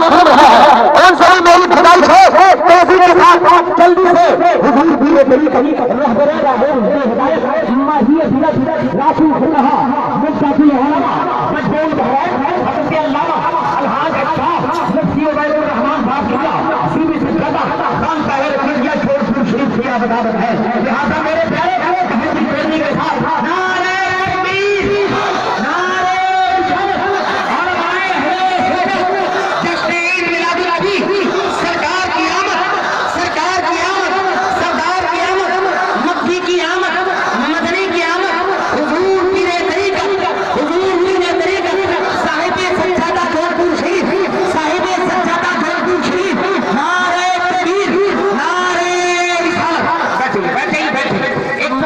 مقصود ہے ان سبھی میری فرمائش ہے تیزی کے ساتھ جلدی سے حضور پیرے طریقہ رہبر راہب ہدایت اما ہی راشد اللہ مصطفی علامہ مجبور بہرائے حضرت علامہ الحاج اشرف مفتی عبید الرحمان باقیہ سیبی سجادہ خان طاہر رضویہ چھوڑپور شریف کی عبادت ہے لہذا میرے پیارے تحریری تیزی کے ساتھ نعرہ تکبیر نعرہ رسالت اور ہمارے جشن عید میلاد النبی سرکار کی آمد سردار کی آمد مکی کی آمد مدنی کی آمد حضور پیر طریقت صاحب سجادہ جھولپور شریف نعرہ تکبیر نعرہ رسالت بیٹھے ایک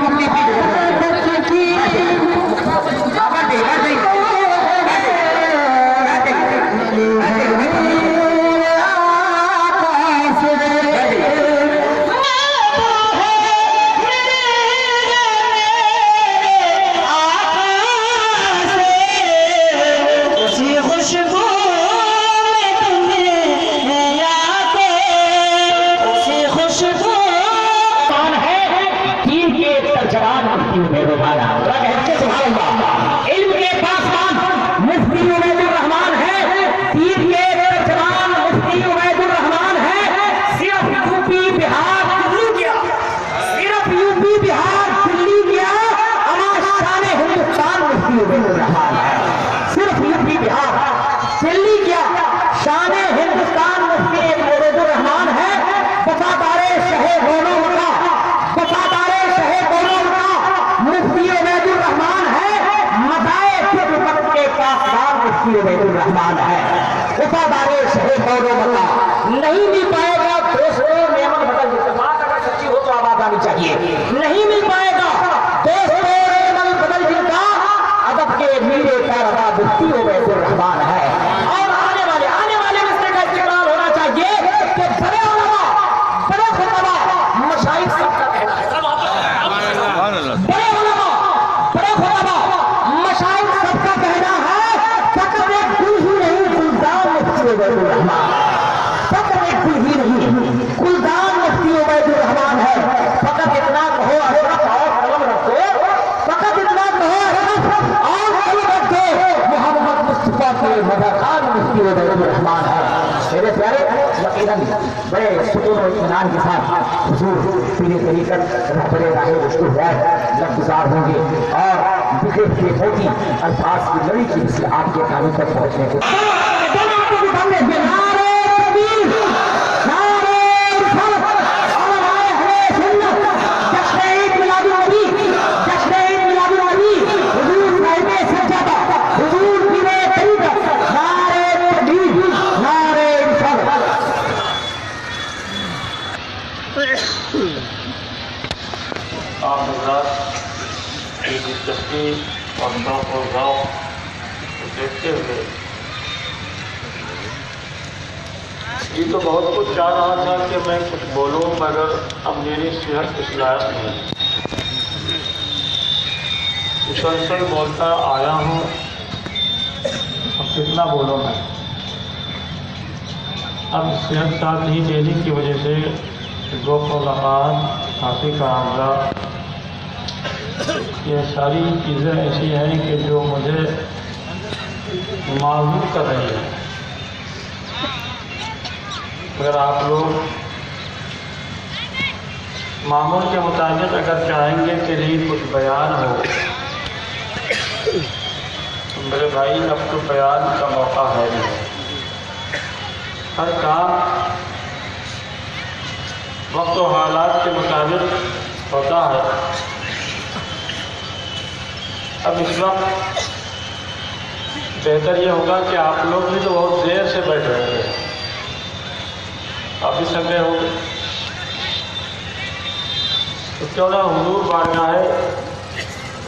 تو اپنی علم کے پاسبان مفتی عبید الرحمان ہے تیر کے ترجمان مفتی عبید الرحمان ہے صرف یو پی بہار دلی کیا اما شان ہندوستان مفتی عبید الرحمان ہے صرف یو پی بہار دلی کیا شان ہندوستان مفتی عبید الرحمان ہے وفادار شہ گولو مکہ مفتی عبید الرحمان ہے مدائے خدمت کے پاسدار مفتی عبید الرحمان ہے وفادار شہ گولو مکہ نہیں مل پائے گا دوستوں نعمت بدل جیسے بات اگر سچی ہو تو آواز آنی چاہیے نہیں مل پائے گا دوستوں نعمت بدل جن کا ادب کے میرے پیروا مفتی عبید الرحمان ہے اور آنے والے مسئلے کا استقبال ہونا چاہیے کہ بڑے علماء بڑے خطبہ مشائخ سب کا کہنا ہے بڑے علماء بڑے خطبہ مشائخ سب کا کہنا ہے فقط ایک دل ہی نہیں گلدان مفتی عبید الرحمان فقط ایک دل ہی نہیں گلدان مفتی عبید الرحمان ہے فقط اتنا کہو اشرف اور قلم رکھو فقط اتنا کہو اشرف اور قلم رکھو محمد مصطفیٰ کے مدرخان مفتی عبید الرحمان ہے میرے پیارے یقیناً بڑے سکون و اطمینان کے ساتھ حضور پیر طریقت رہبر راہب اشرف لفظار ہوں گے اور بکھے ہوئے موتی الفاظ کی لڑی کی مثل آپ کے کاموں تک پہنچنے کو آپ حضرات کی دلچسپی اور شوق و ذوق کو دیکھتے ہوئے یہ تو بہت کچھ چاہ رہا تھا کہ میں کچھ بولوں مگر اب میری صحت اس لائق نہیں مسلسل بولتا آیا ہوں اب کتنا بولوں میں اب صحت ساتھ نہیں دینے کی وجہ سے ذوق و لقان کھانسی کا حاملہ یہ ساری چیزیں ایسی ہیں کہ جو مجھے معذور کر رہی ہیں اگر آپ لوگ معمول کے مطابق اگر چاہیں گے کہ نہیں کچھ بیان ہو تو میرے بھائی اب تو بیان کا موقع ہے نہیں ہر کام وقت و حالات کے مطابق ہوتا ہے اب اس وقت بہتر یہ ہوگا کہ آپ لوگ بھی تو بہت دیر سے بیٹھ رہے ہیں آپ بھی سنگے ہوں گے تو کیوں نہ حضور بارگاہ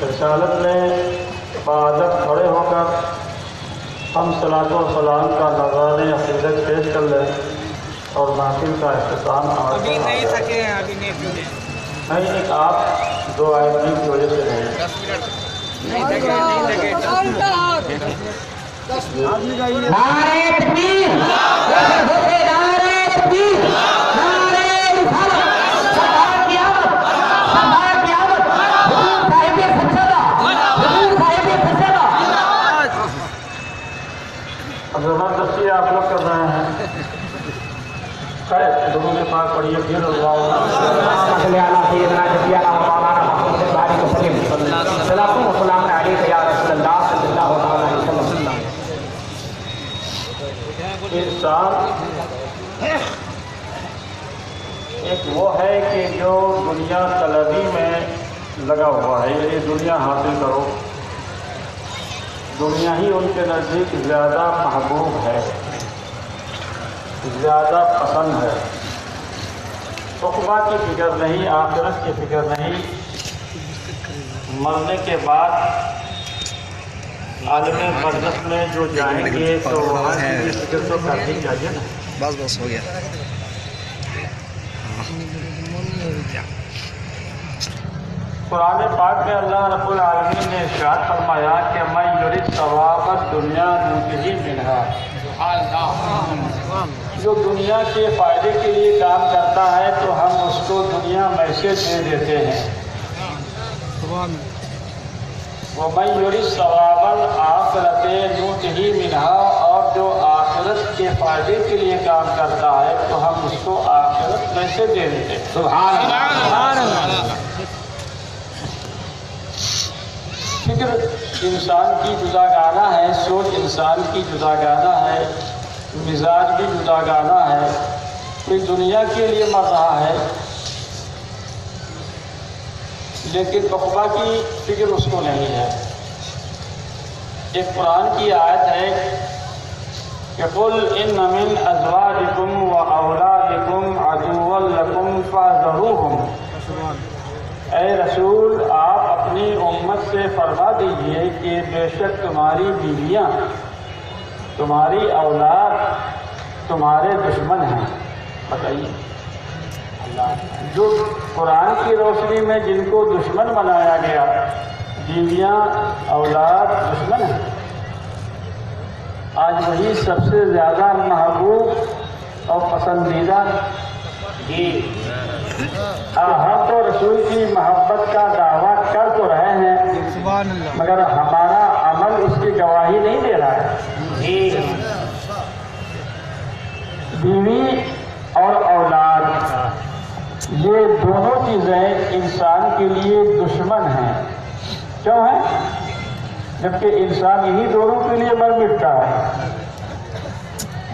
رسالت میں بادت کھڑے ہو کر ہم صلاۃ و سلام کا نظرانِ عقیدت پیش کر لیں اور محفل کا اختتام ابھی نہیں تھکے ہیں نہیں ایک آپ دو آیت کی وجہ سے نہیں تھکے نعرہ تکبیر درود پاک پڑھیے پھر اللہم صلی اللہ سیدنا نبینا و مولانا محمد بارک وسلم صلاۃ و سلام علیک یا رسول اللہ صلی اللہ علیہ وسلم. انسان ایک وہ ہے کہ جو دنیا طلبی میں لگا ہوا ہے، یہ دنیا حاصل کرو، دنیا ہی ان کے نزدیک زیادہ محبوب ہے، زیادہ پسند ہے. عقبہ کی فکر نہیں، آخرت کی فکر نہیں. مرنے کے بعد عالم برزخ میں جو جائیں گے تو وہاں کی فکر تو کرنی چاہیے نا. بس ہو گیا. قرآن پاک میں اللہ رب العالمین نے ارشاد فرمایا کہ میں یرید ثواب الدنیا نؤتہ منہا، جو دنیا کے فائدے کے لیے کام کرتا ہے تو ہم اس کو دنیا میں سے دے دیتے ہیں. وَمَن يُرِدْ ثَوَابَ الْآخِرَةِ نُؤْتِهِ مِنْهَا، اور جو آخرت کے فائدے کے لیے کام کرتا ہے تو ہم اس کو آخرت میں سے دے دیتے ہیں. سبحان اللہ. فکر انسان کی جداگانہ ہے، سوچ انسان کی جداگانہ ہے، مزاج بھی جداگانہ ہے. کوئی دنیا کے لیے مر رہا ہے لیکن عقبہ کی فکر اس کو نہیں ہے. ایک قرآن کی آیت ہے کہ قُلْ إِنَّ مِنْ أَزْوَاجِكُمْ وَأَوْلَادِكُمْ عَدُوًّا لَكُمْ فَاحْذَرُوهُمْ. اے رسول آپ اپنی امت سے فرما دیجئے کہ بے شک تمہاری بیویاں، تمہاری اولاد تمہارے دشمن ہیں. بتائیے، جو قرآن کی روشنی میں جن کو دشمن بنایا گیا، بیویاں اولاد دشمن ہیں. آج وہی سب سے زیادہ محبوب اور پسندیدہ. جی ہم تو رسول کی محبت کا دعویٰ کر تو رہے ہیں مگر ہمارا عمل اس کی گواہی نہیں دے رہا ہے. جی بیوی اور اولاد یہ دونوں چیزیں انسان کے لیے دشمن ہیں. کیوں ہیں؟ جبکہ انسان یہی دونوں کے لیے مر مٹتا ہے،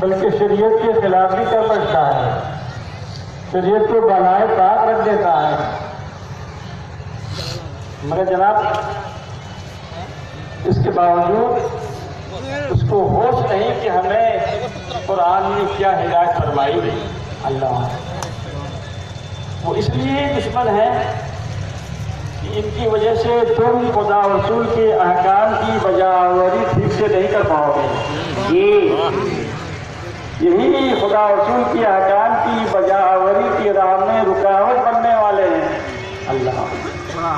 بلکہ شریعت کے خلاف بھی کر بیٹھتا ہے، شریعت کو بنائے طاق رکھ دیتا ہے. مگر جناب اس کے باوجود اس کو ہوش نہیں کہ ہمیں قرآن نے کیا ہدایت فرمائی گئی. اللہ وہ اس لیے دشمن ہے کہ ان کی وجہ سے تم خدا رسول کے احکام کی بجاوری ٹھیک سے نہیں کر پاؤ گے. یہی خدا رسول کی احکام کی بجاوری کی راہ میں رکاوٹ بننے والے ہیں. اللہ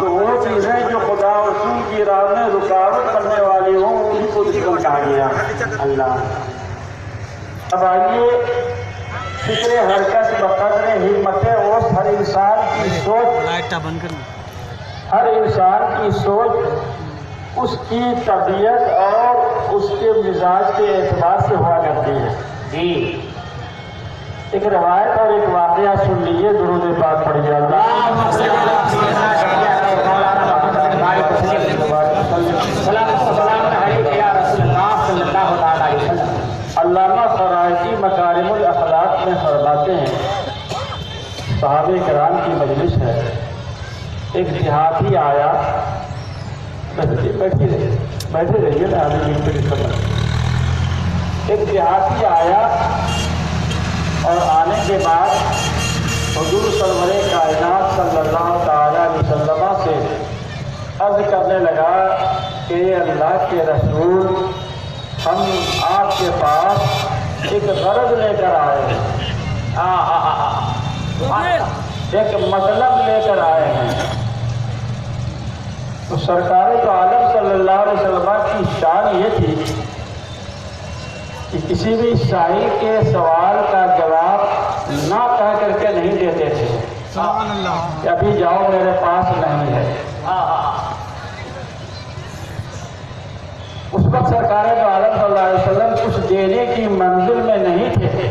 تو وہ چیزیں جو خدا رسول کی راہ میں رکاوٹ بننے والی ہوں انہیں کو دشمن کہا گیا. اللہ اب آئیے فکر حرکت بقدر ہمت اوس ہر انسان کی سوچ، ہر انسان کی سوچ اس کی طبیعت اور اس کے مزاج کے اعتبار سے ہوا کرتی ہے. جی ایک روایت اور ایک واقعہ سن لیجیے، درود پاک پڑھیے. علامہ فرائضی مکارم الاخلاق میں فرماتے ہیں، صحابہ کرام کی مجلس ہے، ایک دیہاتی آیا. بیٹھے رہیے نا، ایک دیہاتی آیا اور آنے کے بعد حضور سرور کائنات صلی اللہ تعالیٰ علیہ وسلم سے عرض کرنے لگا کہ اللہ کے رسول ہم آپ کے پاس ایک غرض لے کر آئے ہیں، ایک مطلب لے کر آئے ہیں. تو سرکار تو عالم صلی اللہ علیہ وسلم کی شان یہ تھی کہ کسی بھی سائل کے سوال کا جواب نہ کہہ کر کے نہیں دیتے تھے کہ ابھی جاؤ میرے پاس نہیں ہے. اس وقت سرکار تو عالم صلی اللہ علیہ وسلم کچھ دینے کی منزل میں نہیں تھے،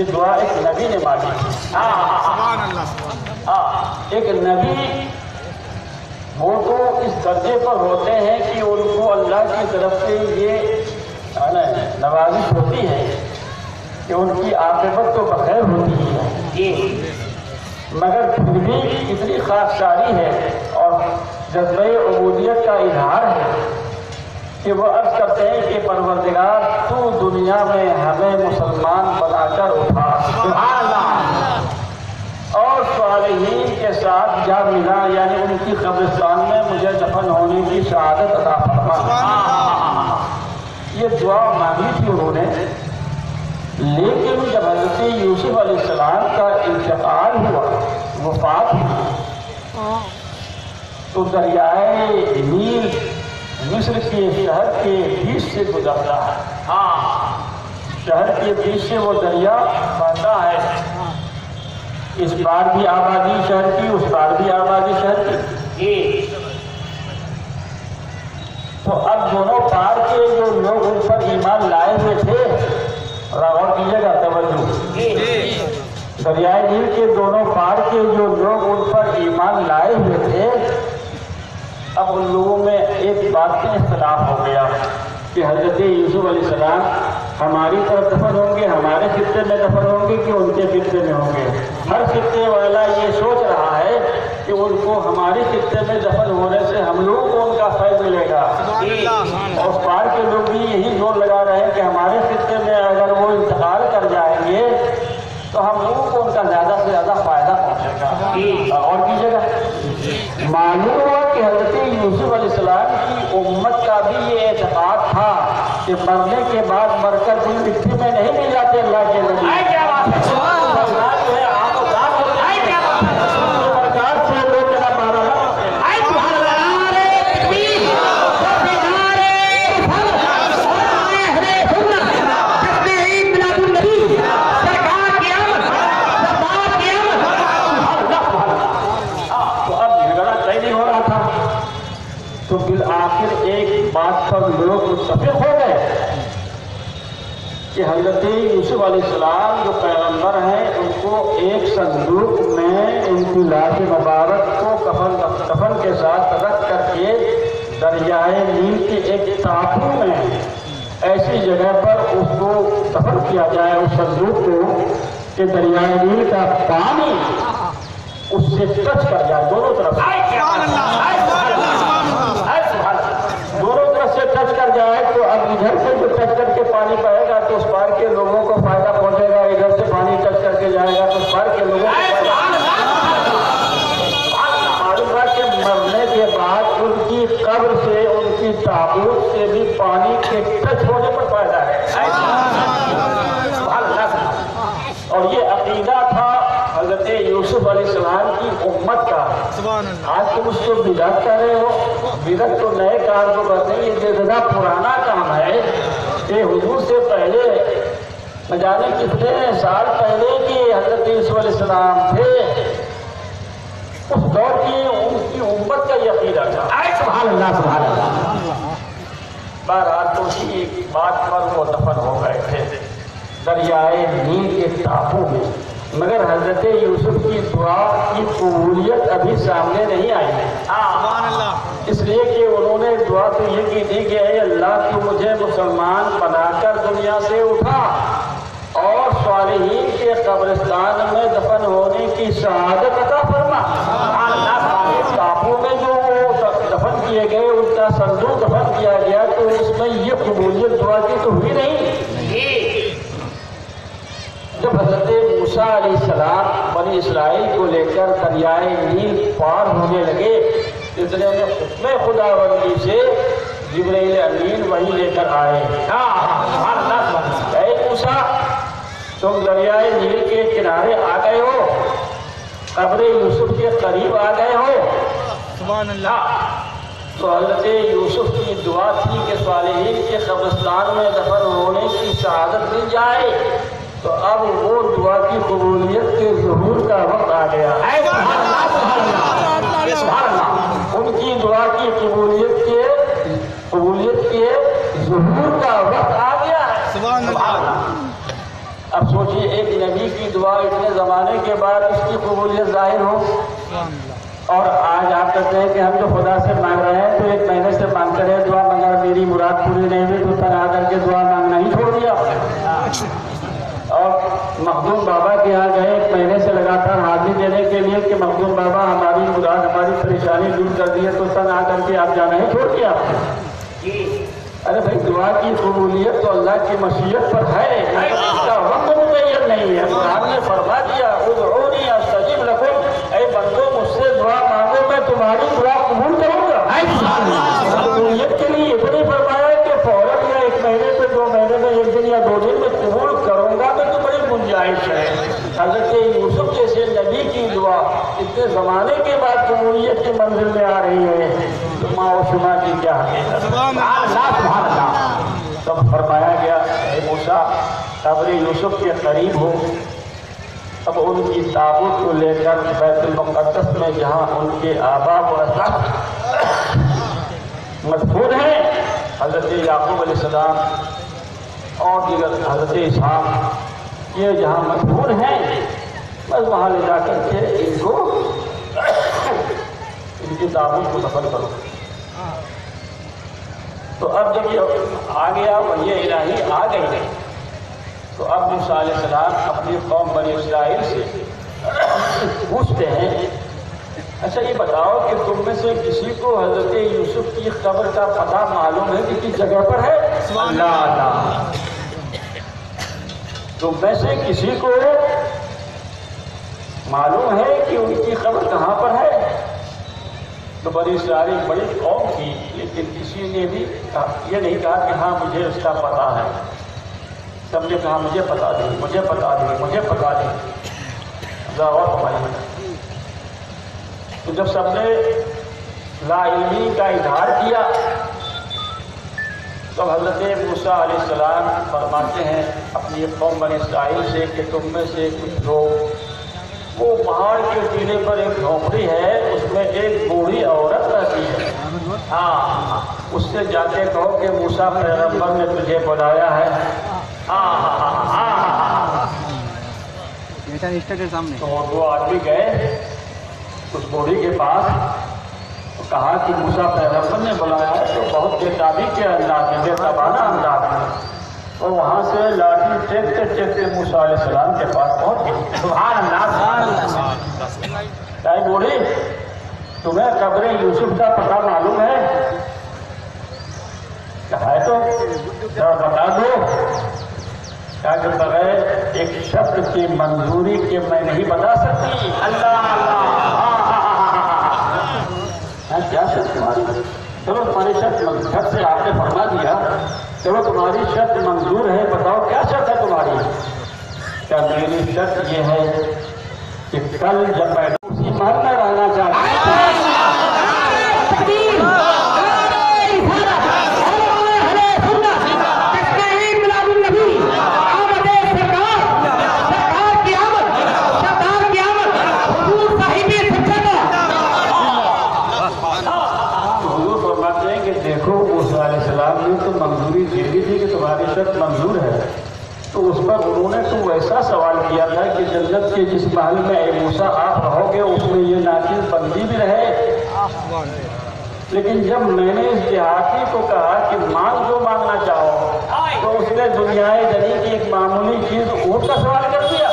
یہ دعا ایک نبی نے مانگی تھی۔ سبحان اللہ سبحان اللہ۔ ہاں، ایک نبی وہ تو اس درجے پر ہوتے ہیں کہ ان کو اللہ کی طرف سے یہ نوازش ہوتی ہے کہ ان کی عاقبت تو بخیر ہوتی ہے، مگر پھر بھی اتنی خاکساری ہے اور جذبہ عبودیت کا اظہار ہے کہ وہ عرض کرتے ہیں کہ پروردگار تو دنیا میں ہمیں مسلمان بنا کر اٹھا، سبحان اللہ، اور صالحین کے ساتھ جا ملا، یعنی ان کی قبرستان میں مجھے دفن ہونے کی سعادت عطا فرما۔ یہ دعا مانگی تھی انہوں نے، لیکن جب حضرت یوسف علیہ السلام کا انتقال ہوا، وفات ہوئی، تو دریائے نیل مصر کے شہر کے بیچ سے گزرتا ہے۔ ہاں، شہر کے بیچ سے وہ دریا بہتا ہے، اس بار بھی آبادی شہر کی، اس بار بھی آبادی شہر کی۔ تو اب دونوں پار کے جو لوگ ان پر ایمان لائے ہوئے تھے، غور کیجیے گا، توجہ، دریائے نیل کے دونوں پار کے جو لوگ ان پر ایمان لائے ہوئے تھے، اب ان لوگوں میں ایک بات میں اختلاف ہو گیا کہ حضرت یوسف علیہ السلام ہماری طرف دفن ہوں گے، ہمارے خطے میں دفن ہوں گے کہ ان کے خطے میں ہوں گے۔ ہر خطے والا یہ سوچ رہا ہے کہ ان کو ہمارے خطے میں دفن ہونے سے ہم لوگوں کو ان کا فیض ملے گا، اور اس پار کے لوگ بھی یہی زور لگا رہے ہیں کہ ہمارے خطے میں اگر وہ انتقال کر جائیں گے تو ہم لوگوں کو ان کا زیادہ سے زیادہ فائدہ پہنچے گا۔ اور کیجیے گا، معلوم ہوا کہ حضرت یوسف علیہ السلام کی امت کا بھی یہ اعتقاد تھا کہ مرنے کے بعد مر کر کوئی مٹی میں نہیں مل جاتے اللہ کے نبی۔ تو بالآخر ایک بات پر لوگ متفق ہو گئے کہ حضرت یوسف علیہ السلام جو پیغمبر ہیں ان کو ایک صندوق میں ان کی لاش مبارک کو کفن کے ساتھ رکھ کر کے دریائے نیل کے ایک ٹاپو میں ایسی جگہ پر اس کو دفن کیا جائے، اس صندوق کو، کہ دریائے نیل کا پانی اس سے ٹچ کر جائے دونوں طرف، دونوں طرف سے ٹچ کر جائے، تو اب ادھر سے جو ٹچ کر کے پانی بہے گا تو اس پار کے لوگوں کو فائدہ پہنچے گا، ادھر سے پانی ٹچ کر کے جائے گا تو اس پار کے لوگوں کو معلوم ہے کہ مرنے کے بعد ان کی قبر سے، ان کی تابوت سے بھی پانی کے ٹچ ہونے پر فائدہ ہے۔ اور یہ عقیدہ تھا حضرت یوسف علیہ السلام کی امت کا۔ آج تم اس کو بدعت کر رہے ہو، بدعت تو نئے کام کو کرتے ہیں، یہ زیادہ پرانا کام ہے کہ حضور سے پہلے نہ جانے کتنے سال پہلے کی حضرت یوسف علیہ السلام تھے، اس دور کی ان کی امت کا یہ عقیدہ تھا۔ سبحان اللہ، سبحان اللہ۔ بہرحال تو اسی بات پر وہ دفن ہو گئے تھے دریائے نیل کے ٹاپو میں، مگر حضرت یوسف کی دعا کی قبولیت ابھی سامنے نہیں آئی ہے، اس لیے کہ انہوں نے دعا تو یہ کی تھی کہ اے اللہ تو مجھے مسلمان بنا کر دنیا سے اٹھا اور صالحین کے قبرستان میں دفن ہونے کی سعادت عطا فرما۔ ٹاپو میں جو دفن کیے گئے ان کا صندوق دفن کیا گیا تو اس میں یہ قبولیت دعا کی تو ہوئی نہیں۔ جب حضرت موسیٰ علیہ السلام بنی اسرائیل کو لے کر دریائے نیل پار ہونے لگے، اتنے میں حکم خداوندی سے جبرائیل امین وہی لے کر آئے، اے موسیٰ تم دریائے نیل کے کنارے آ گئے ہو، قبر یوسف کے قریب آ گئے ہو۔ سبحان اللہ۔ تو حضرت یوسف کی دعا تھی کہ صالحین کے قبرستان میں دفن ہونے کی سعادت مل جائے، تو اب وہ دعا کی قبولیت کے ظہور کا وقت آ گیا۔ ان کی دعا کی قبولیت کے ظہور کا وقت آ گیا ہے۔ اب سوچئے ایک نبی زمانے کے بعد اس کی قبولیت ظاہر ہو. اور آج آپ کہتے ہیں کہ ہم جو خدا سے مانگ رہے ہیں تو 1 مہینے سے مانگتے رہے دعا, مگر میری مراد پوری نہیں ہوئی تو تنہا کر کے دعا مانگنا ہی چھوڑ دیا. اور مخدوم بابا کے یہاں گئے 1 مہینے سے لگاتار حاضری دینے کے لیے کہ مخدوم بابا ہماری مراد ہماری پریشانی دور کر دی ہے, تو تنہا کر کے آپ جانا ہی چھوڑ دیا. ارے بھائی دعا کی قبولیت تو اللہ کی مشیت پر ہے, اس کا وقت متعین نہیں ہے. قرآن نے فرما دیا ادعونی استجب لکم, اے بندو مجھ سے دعا مانگو میں تمہاری دعا قبول کروں گا. قبولیت کے لیے اتنی فرمایا کہ فوراً یا 1 مہینے پہ 2 مہینے میں 1 دن یا 2 دن میں قبول کروں گا میں تو بڑی گنجائش ہے. حضرت یوسف جیسے نبی کی دعا اتنے زمانے کے بعد قبولیت کی منزل میں آ رہی ہے, تو ماں و شما کی کیا حقیقت. تب فرمایا گیا اے موسیٰ قبر یوسف کے قریب ہو. اب ان کی تابوت کو لے کر بیت المقدس میں جہاں ان کے آبا و اجداد مدفون ہیں, حضرت یعقوب علیہ السلام اور دیگر حضرت اسحاق یہ جہاں مدفون ہیں, بس وہاں لے جا کر کے ان کو ان کی تابوت کو دفن کرو. تو اب جب یہ آ گیا وحی الہی آ گئی, تو اب موسیٰ علیہ السلام اپنی قوم بنی اسرائیل سے پوچھتے ہیں اچھا یہ بتاؤ کہ تم میں سے کسی کو حضرت یوسف کی قبر کا پتہ معلوم ہے کہ کس جگہ پر ہے؟ اللہ تم میں سے کسی کو معلوم ہے کہ ان کی قبر کہاں پر ہے؟ تو بنی اسرائیل بڑی قوم تھی, لیکن کسی نے بھی یہ نہیں کہا کہ ہاں مجھے اس کا پتہ ہے. سب نے کہا مجھے پتا دیں, مجھے پتا دیں, مجھے پتا دیں. تو جب سب نے لا علمی کا اظہار کیا تو حضرت موسیٰ علیہ السلام فرماتے ہیں اپنی قوم بنی اسرائیل سے کہ تم میں سے کچھ لوگ, وہ پہاڑ کے ٹیلے پر ایک جھونپڑی ہے, اس میں ایک بوڑھی عورت رہتی ہے, ہاں اس سے جا کے کہو کہ موسیٰ پیغمبر نے تجھے بلایا ہے. تو وہ آدمی گئے اس بوڑھی کے پاس, تو کہا کہ موسیٰ پیغمبر نے بلایا ہے, تو بہت بےتابی کے انداز میں, بےتابانہ انداز میں, اور وہاں سے لاٹھی ٹیکتے ٹیکتے موسیٰ علیہ السلام کے پاس پہنچ گئی. سبحان اللہ. اے بوڑھی تمہیں قبر یوسف کا پتہ معلوم ہے؟ کہا ہے تو بتا دو. کہ بغیر ایک شخص کی منظوری کے میں نہیں بتا سکتی. اللہ کیا شرط تمہاری؟ چلو تمہاری شرط سے آپ نے فرما دیا, چلو تمہاری شرط منظور ہے, بتاؤ کیا شرط ہے تمہاری؟ کیا میری شرط یہ ہے کہ کل جب میں اسی محل میں رہنا چاہتا ہوں منظوری دے دی تھی کہ تمہاری شرط منظور ہے, تو اس پر انہوں نے تو ایسا سوال کیا تھا کہ جنت کے جس محل میں اے موسیٰ آپ رہو گے اس میں یہ ناچیز بندی بھی رہے. لیکن جب میں نے اس دیہاتی کو کہا کہ مانگ جو مانگنا چاہو, تو اس نے دنیائے جنی کی ایک معمولی چیز اونٹ کا سوال کر دیا.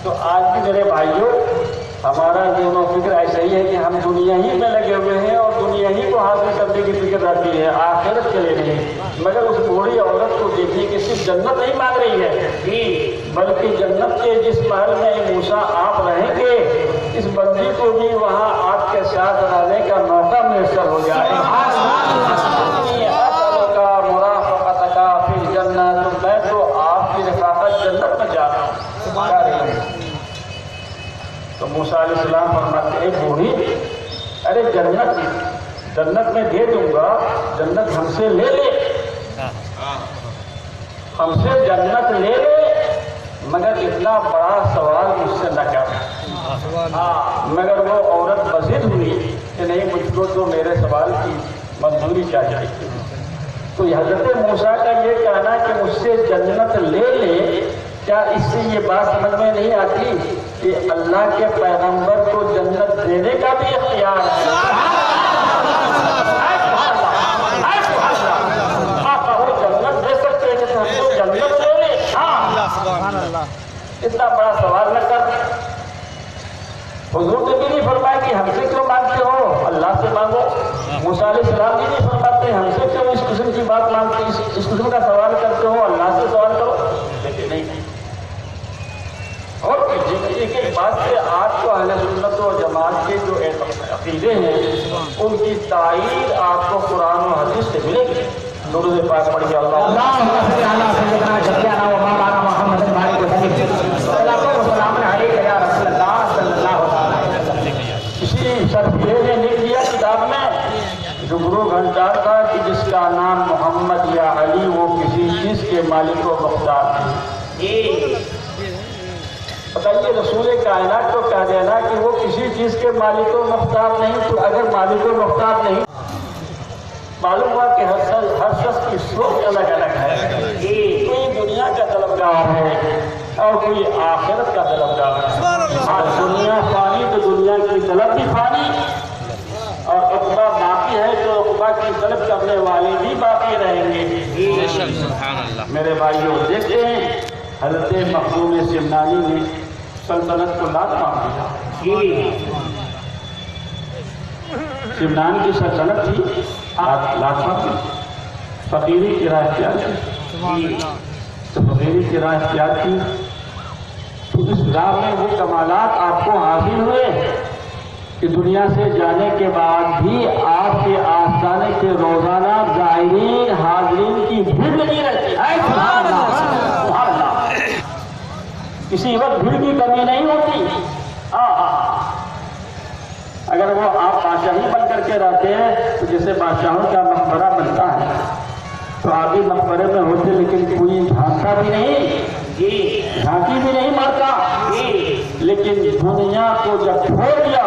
تو آج بھی میرے بھائیوں ہمارا ذہن و فکر ایسا ہی ہے کہ ہم دنیا ہی میں لگے ہوئے ہیں اور دنیا ہی کو حاصل کرنے کی فکر رہتی ہے, آخرت کے لیے نہیں. مگر اس بوڑھی عورت کو دیکھیے کہ صرف جنت نہیں مانگ رہی ہے, بلکہ جنت کے جس محل میں موسیٰ آپ رہیں گے اس بندی کو بھی وہاں آپ کے ساتھ رہنے کا موقع میسر ہو جائے. مرافقت کا پھر جنت, میں تو آپ کی رفاقت جنت میں جا رہا ہوں. تو موسیٰ علیہ السلام فرماتے ہیں بوڑھی ارے جنت میں دے دوں گا, جنت ہم سے لے لے, ہم سے جنت لے لے, مگر اتنا بڑا سوال مجھ سے نہ کر. مگر وہ عورت بضد ہوئی کہ نہیں مجھ کو تو میرے سوال کی منظوری چاہیے. تو حضرت موسیٰ کا یہ کہنا کہ مجھ سے جنت لے لے کیا اس سے یہ بات سمجھ میں نہیں آتی کہ اللہ کے پیغمبر کو جنت دینے کا بھی اختیار ہے؟ آپ کہو جنت دے سکتے ہیں کہ ہم کو جنت دے رہے؟ سبحان اللہ اتنا بڑا سوال نہ کر۔ حضور نے بھی نہیں فرمایا کہ ہم سے کیوں مانگتے ہو، اللہ سے مانگو۔ موسیٰ علیہ السلام بھی نہیں فرماتے ہم سے کیوں اس قسم کی بات مانگتے، اس قسم کا سوال کرتے ہو، اللہ سے سوال کرو، لیکن نہیں۔ اور ایک ایک بات سے آپ کو اہل سنت و جماعت کے جو عقیدے ہیں ان کی تائید آپ کو قرآن و حدیث سے ملے گی۔ درود پاک پڑھیے اللہم صل علی سیدنا شفیعنا و مولانا محمد بارک وسلم صلاۃ و سلام علیک یا رسول اللہ صلی اللہ علیہ وسلم۔ کسی شخصیے نے لکھ دیا کتاب میں جو گرو گھنٹار تھا کہ جس کا نام محمد یا علی وہ کسی چیز کے مالک و مختار تھے۔ بتائیے رسول کائنات کو کہہ دینا کہ وہ کسی چیز کے مالک و مختار نہیں، تو اگر مالک و مختار نہیں معلوم ہوا کہ ہر شخص کی سوچ الگ الگ ہے۔ کوئی دنیا کا طلبگار ہے اور کوئی آخرت کا طلبگار ہے۔ آج دنیا فانی تو دنیا کی طلب بھی فانی، اور عقبہ باقی ہے تو عقبہ کی طلب کرنے والے بھی باقی رہیں گے۔ میرے بھائیوں دیکھتے ہیں حضرت مخدوم سمنانی نے سلطنت کو لات مار دیا۔ سمنان کی سلطنت تھی، لات مار دی، فقیری کی راہ اختیار کی، تو فقیری کی راہ اختیار کی تو اس راہ میں وہ کمالات آپ کو حاصل ہوئے کہ دنیا سے جانے کے بعد بھی آپ کے آستانے کے روزانہ زائرین حاضرین کی بھیڑ لگی رہتی ہے۔ سبحان اللہ، سبحان اللہ۔ کسی وقت بھیڑ کی کمی نہیں ہوتی۔ اگر وہ آپ بادشاہی بن کر کے رہتے ہیں تو جیسے بادشاہوں کا مقبرہ بنتا ہے تو آگے مقبرے میں ہوتے لیکن کوئی جھانکتا بھی نہیں، جھانکی بھی نہیں مارتا، لیکن دنیا کو جب چھوڑ دیا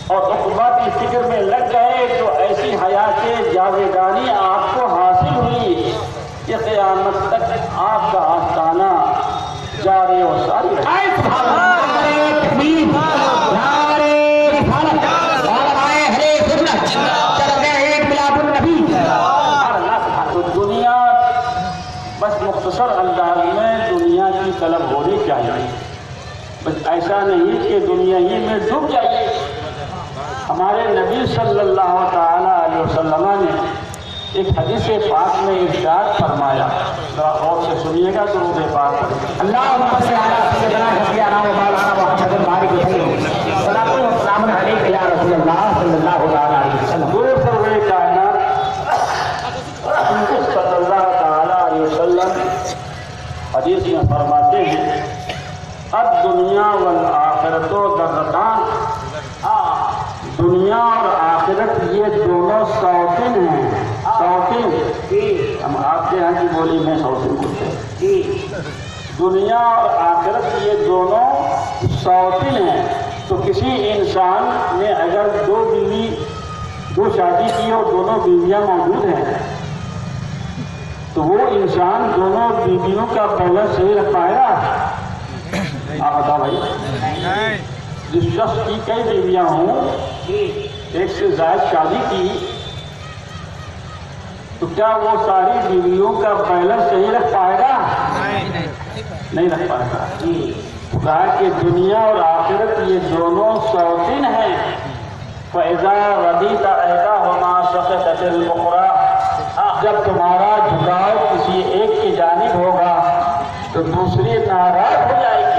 اور عقبہ کی فکر میں لگ گئے تو ایسی حیات جاویدانی آپ کو حاصل ہوئی کہ قیامت تک آپ کا آستانہ جاری و ساری رہے۔ تو دنیا بس مختصر انداز میں دنیا کی طلب ہونی چاہیے، بس ایسا نہیں کہ دنیا ہی میں ڈوب جائیے۔ ہمارے نبی صلی اللہ تعالی علیہ وسلم نے ایک حدیث پاک میں ارشاد فرمایا، ذرا غور سے سنیے گا، درود پاک اللہم صل علی سیدنا شفیعنا و مولانا محمد بارک وسلم صلاۃ و سلام علیک یا رسول اللہ صلی اللہ علیہ وسلم۔ پورے سروے کائنات صلی اللہ تعالی علیہ وسلم حدیث میں فرماتے ہیں الدنیا والآخرت درتان، دنیا اور آخرت یہ دونوں سوتن ہیں۔ سوتن ہم آپ کے یہاں کی بولی میں سوتن بولتے ہیں۔ دنیا اور آخرت یہ دونوں سوتن ہیں، تو کسی انسان نے اگر دو شادی کی اور دونوں بیویاں موجود ہیں تو وہ انسان دونوں بیویوں کا بیلنس صحیح رکھ پائے گا؟ آپ بتا بھائی، جس شخص کی کئی بیویاں ہوں، ایک سے زائد شادی کی، تو کیا وہ ساری بیویوں کا بیلنس صحیح رکھ پائے گا؟ نہیں رکھ پائے گا۔ کہا کہ دنیا اور آخرت یہ دونوں سوتن ہیں۔ فَإِذَا رَضِيتَ إِحْدَاهُمَا سَقَطَتِ الْأُخْرَى، جب تمہارا جھکاؤ کسی ایک کی جانب ہوگا تو دوسری ناراض ہو جائے گی۔